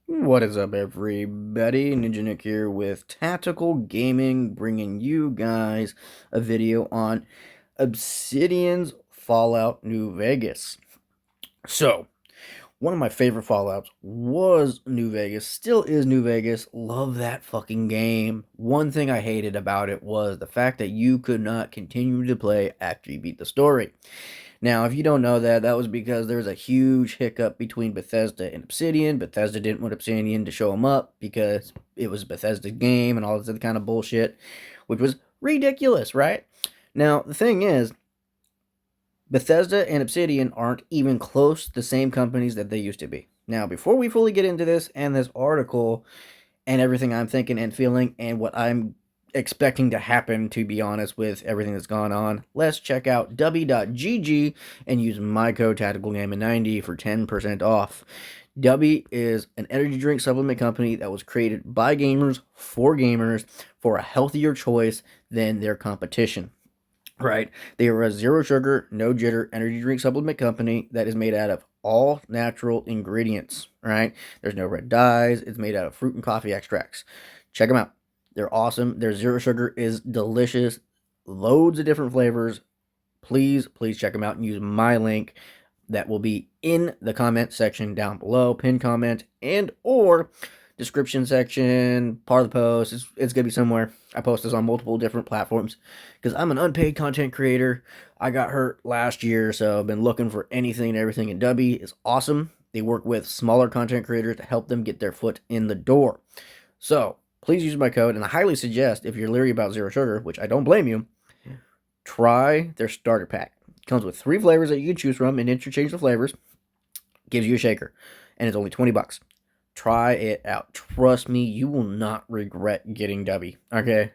What is up, everybody? Ninja Nick here with Tactical Gaming, bringing you guys a video on Obsidian's Fallout New Vegas. So, one of my favorite Fallouts was New Vegas, still is New Vegas. Love that fucking game. One thing I hated about it was the fact that you could not continue to play after you beat the story. Now, if you don't know that, that was because there was a huge hiccup between Bethesda and Obsidian. Bethesda didn't want Obsidian to show them up because it was Bethesda's game and all this other kind of bullshit, which was ridiculous, right? Now, the thing is, Bethesda and Obsidian aren't even close to the same companies that they used to be. Now, before we fully get into this and this article and everything I'm thinking and feeling and what I'm expecting to happen, to be honest, with everything that's gone on, let's check out w.gg and use my code TacticalGaming90 for 10% off. W is an energy drink supplement company that was created by gamers for a healthier choice than their competition. Right? They are a zero sugar, no jitter energy drink supplement company that is made out of all natural ingredients. Right? There's no red dyes. It's made out of fruit and coffee extracts. Check them out. They're awesome. Their zero sugar is delicious. Loads of different flavors. Please check them out and use my link that will be in the comment section down below, pinned comment, and or description section, part of the post. It's going to be somewhere. I post this on multiple different platforms because I'm an unpaid content creator. I got hurt last year, so I've been looking for anything and everything, and W is awesome. They work with smaller content creators to help them get their foot in the door. So please use my code, and I highly suggest, if you're leery about zero sugar, which I don't blame you, try their starter pack. It comes with 3 flavors that you can choose from and interchange the flavors. Gives you a shaker, and it's only $20. Try it out. Trust me, you will not regret getting W. Okay?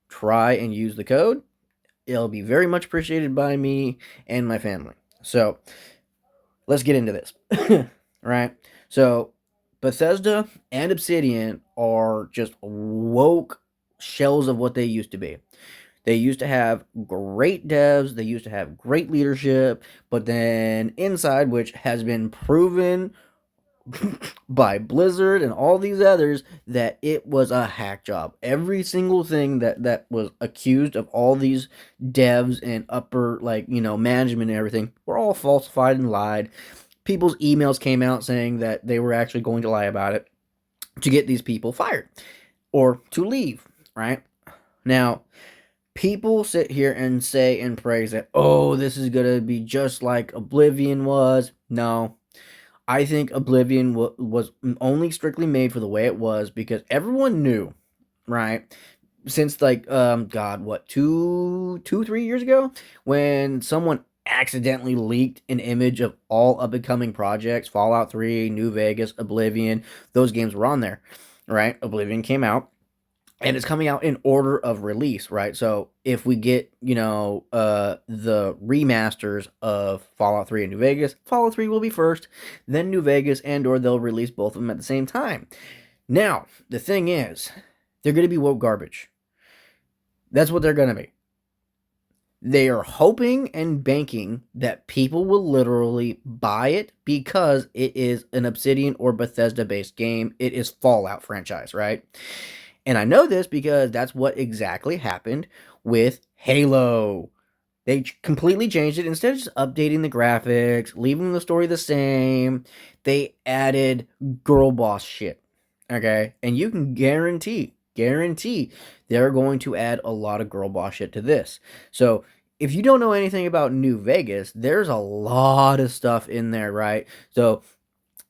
Try and use the code. It'll be very much appreciated by me and my family. So, let's get into this. Right? So, Bethesda and Obsidian are just woke shells of what they used to be. They used to have great devs, they used to have great leadership, but then inside, which has been proven by Blizzard and all these others, that it was a hack job. Every single thing that was accused of all these devs and upper, management and everything, were all falsified and lied. People's emails came out saying that they were actually going to lie about it to get these people fired or to leave, right? Now, people sit here and say and praise that, oh, this is going to be just like Oblivion was. No, I think Oblivion was only strictly made for the way it was because everyone knew, right? Since God, what, 3 years ago, when someone accidentally leaked an image of all up and coming projects, Fallout 3, New Vegas, Oblivion, those games were on there, right? Oblivion came out, and it's coming out in order of release, right? So if we get, the remasters of Fallout 3 and New Vegas, Fallout 3 will be first, then New Vegas, and or they'll release both of them at the same time. Now, the thing is, they're going to be woke garbage. That's what they're going to be. They are hoping and banking that people will literally buy it because it is an Obsidian or Bethesda-based game. It is Fallout franchise, right? And I know this because that's what exactly happened with Halo. They completely changed it. Instead of just updating the graphics, leaving the story the same, they added girl boss shit. Okay? And you can guarantee, they're going to add a lot of girl boss shit to this. So, if you don't know anything about New Vegas, there's a lot of stuff in there, right? So,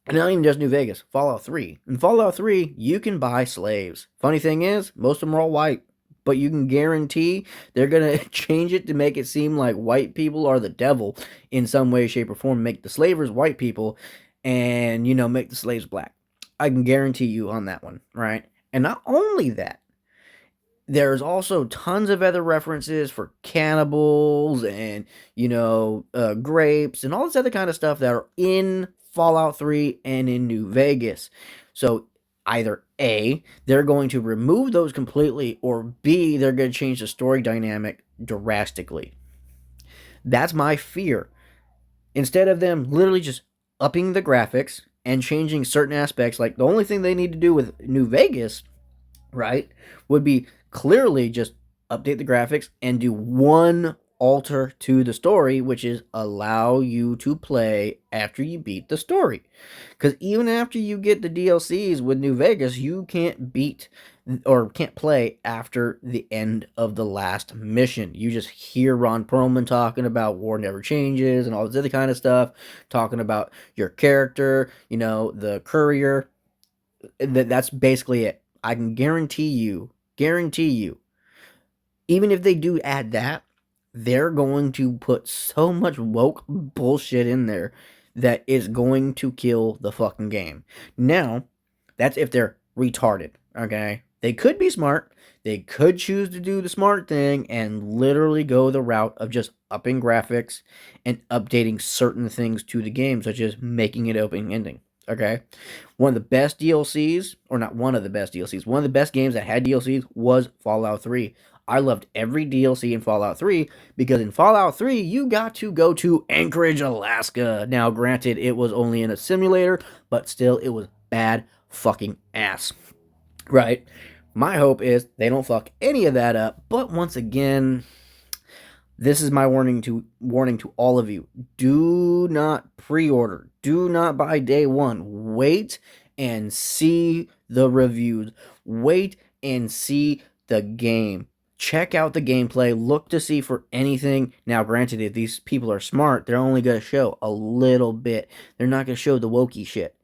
and not even just New Vegas, Fallout 3. In Fallout 3, you can buy slaves. Funny thing is, most of them are all white. But you can guarantee they're going to change it to make it seem like white people are the devil in some way, shape, or form. Make the slavers white people and, make the slaves black. I can guarantee you on that one, right? And not only that, there's also tons of other references for cannibals and, grapes and all this other kind of stuff that are in Fallout 3 and in New Vegas. So either A, they're going to remove those completely, or B, they're going to change the story dynamic drastically. That's my fear. Instead of them literally just upping the graphics and changing certain aspects. Like the only thing they need to do with New Vegas, right, would be clearly just update the graphics and do one alter to the story, which is allow you to play after you beat the story. Because even after you get the DLCs with New Vegas, you can't beat or can't play after the end of the last mission. You just hear Ron Perlman talking about war never changes and all this other kind of stuff, talking about your character, the courier. That's basically it. I can guarantee you, even if they do add that, they're going to put so much woke bullshit in there that is going to kill the fucking game. Now, that's if they're retarded, okay? They could be smart. They could choose to do the smart thing and literally go the route of just upping graphics and updating certain things to the game, such as making it open ending, okay? One of the best DLCs, or not one of the best DLCs, one of the best games that had DLCs was Fallout 3. I loved every DLC in Fallout 3 because in Fallout 3, you got to go to Anchorage, Alaska. Now, granted, it was only in a simulator, but still, it was bad fucking ass. Right? My hope is they don't fuck any of that up, but once again, this is my warning to all of you. Do not pre-order. Do not buy day one. Wait and see the reviews. Wait and see the game. Check out the gameplay. Look to see for anything. Now, granted, if these people are smart, they're only going to show a little bit. They're not going to show the wokey shit.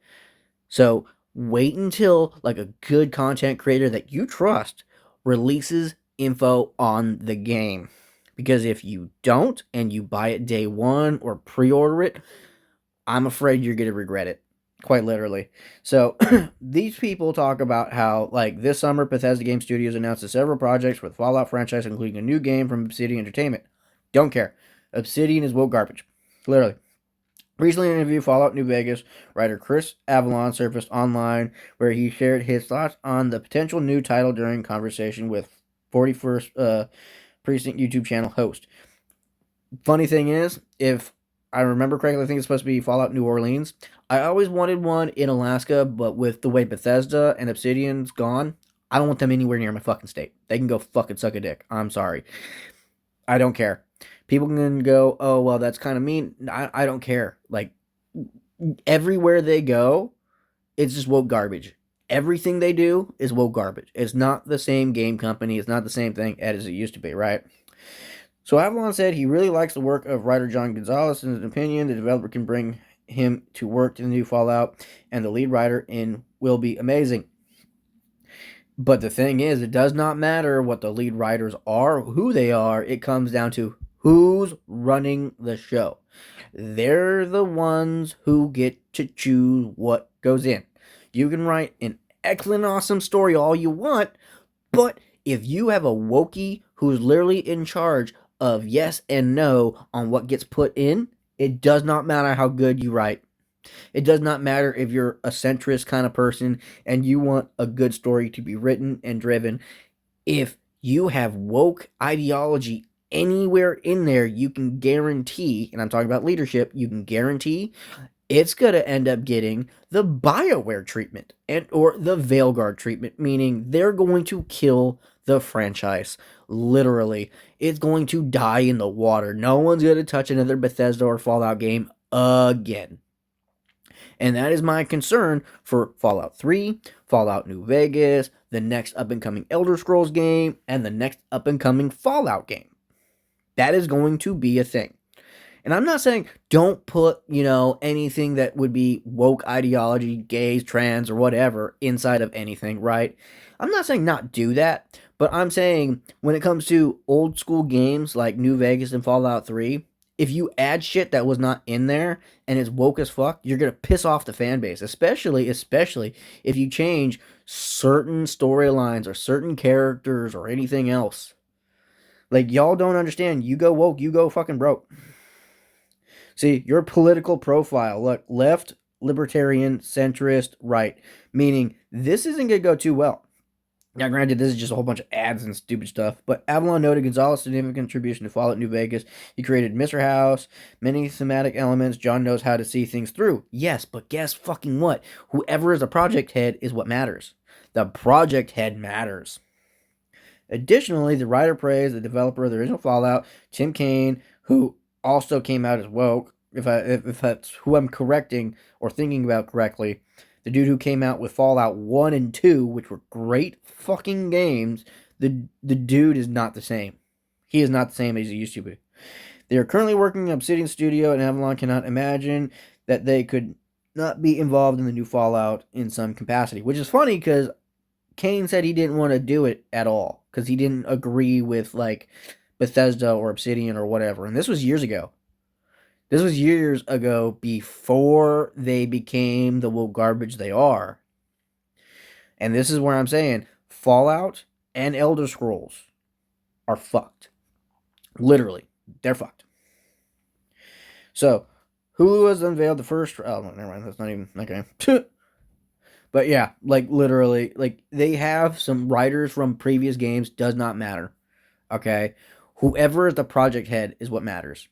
So wait until like a good content creator that you trust releases info on the game. Because if you don't and you buy it day one or pre-order it, I'm afraid you're going to regret it. Quite literally. So these people talk about how, like, this summer Bethesda Game Studios announced several projects for the Fallout franchise, including a new game from Obsidian Entertainment. Don't care. Obsidian is woke garbage. Literally. Recently, in an interview, Fallout New Vegas writer Chris Avalon surfaced online where he shared his thoughts on the potential new title during conversation with 41st Precinct YouTube channel host. Funny thing is, if I remember correctly, I think it's supposed to be Fallout New Orleans. I always wanted one in Alaska, but with the way Bethesda and Obsidian's gone, I don't want them anywhere near my fucking state. They can go fucking suck a dick. I'm sorry. I don't care. People can go, oh, well, that's kind of mean. I don't care. Like, everywhere they go, it's just woke garbage. Everything they do is woke garbage. It's not the same game company. It's not the same thing as it used to be, right? So Avalon said he really likes the work of writer John Gonzalez. In his opinion, the developer can bring him to work to the new Fallout, and the lead writer in will be amazing. But the thing is, it does not matter what the lead writers are, who they are. It comes down to who's running the show. They're the ones who get to choose what goes in. You can write an excellent, awesome story all you want, but if you have a wokey who's literally in charge of yes and no on what gets put in, it does not matter how good you write. It does not matter if you're a centrist kind of person and you want a good story to be written and driven. If you have woke ideology anywhere in there, you can guarantee, and I'm talking about leadership, you can guarantee it's going to end up getting the BioWare treatment or the Veilguard treatment, meaning they're going to kill the franchise. Literally. It's going to die in the water. No one's going to touch another Bethesda or Fallout game again. And that is my concern for Fallout 3, Fallout New Vegas, the next up-and-coming Elder Scrolls game, and the next up-and-coming Fallout game. That is going to be a thing. And I'm not saying don't put, anything that would be woke ideology, gays, trans, or whatever inside of anything, right? I'm not saying not do that, but I'm saying when it comes to old school games like New Vegas and Fallout 3, if you add shit that was not in there and it's woke as fuck, you're going to piss off the fan base, especially if you change certain storylines or certain characters or anything else. Like, y'all don't understand. You go woke, you go fucking broke. See, your political profile, look, left, libertarian, centrist, right, meaning this isn't going to go too well. Now, granted, this is just a whole bunch of ads and stupid stuff, but Avalon noted Gonzalez's significant contribution to Fallout New Vegas. He created Mr. House, many thematic elements. John knows how to see things through. Yes, but guess fucking what? Whoever is a project head is what matters. The project head matters. Additionally, the writer praised the developer of the original Fallout, Tim Kaine, who also came out as woke, if that's who I'm correcting or thinking about correctly. The dude who came out with Fallout 1 and 2, which were great fucking games, the dude is not the same. He is not the same as he used to be. They are currently working in Obsidian Studio, and Avalon cannot imagine that they could not be involved in the new Fallout in some capacity. Which is funny because Kaine said he didn't want to do it at all because he didn't agree with like Bethesda or Obsidian or whatever. And this was years ago. This was years ago before they became the woke garbage they are. And this is where I'm saying Fallout and Elder Scrolls are fucked. Literally, they're fucked. So, Hulu has unveiled the first. Oh, never mind. That's not even okay. But yeah, like literally, like they have some writers from previous games. Does not matter. Okay, whoever is the project head is what matters.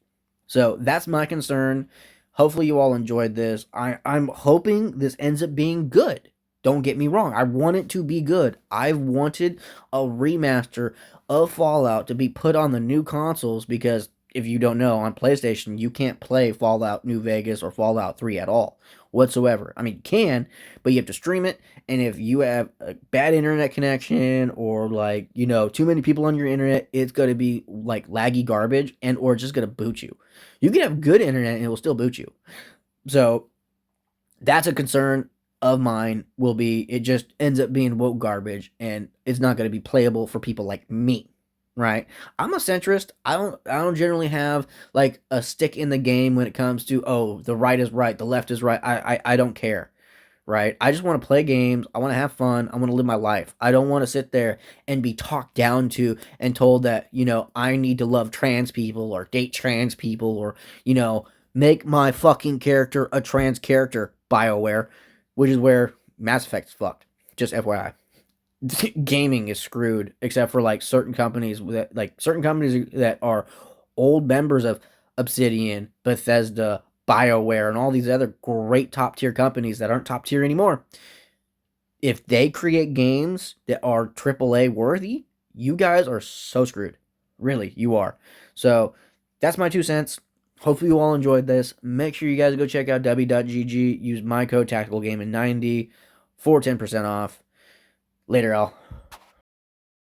So that's my concern. Hopefully you all enjoyed this. I'm hoping this ends up being good. Don't get me wrong. I want it to be good. I've wanted a remaster of Fallout to be put on the new consoles because if you don't know, on PlayStation, you can't play Fallout New Vegas or Fallout 3 at all whatsoever. I mean, you can, but you have to stream it. And if you have a bad internet connection or like, you know, too many people on your internet, it's going to be like laggy garbage and or just going to boot you. You can have good internet and it will still boot you. So that's a concern of mine will be it just ends up being woke garbage and it's not going to be playable for people like me. Right? I'm a centrist. I don't generally have like a stick in the game when it comes to oh, the right is right, the left is right. I don't care. Right? I just want to play games. I want to have fun. I want to live my life. I don't want to sit there and be talked down to and told that, you know, I need to love trans people or date trans people or, you know, make my fucking character a trans character, BioWare, which is where Mass Effect's fucked. Just FYI. Gaming is screwed except for like certain companies that are old members of Obsidian, Bethesda, BioWare, and all these other great top tier companies that aren't top tier anymore. If they create games that are AAA worthy, you guys are so screwed. Really, you are. So that's my 2 cents. Hopefully you all enjoyed this. Make sure you guys go check out w.gg. Use my code TacticalGaming90 for 10% off. Later, Al.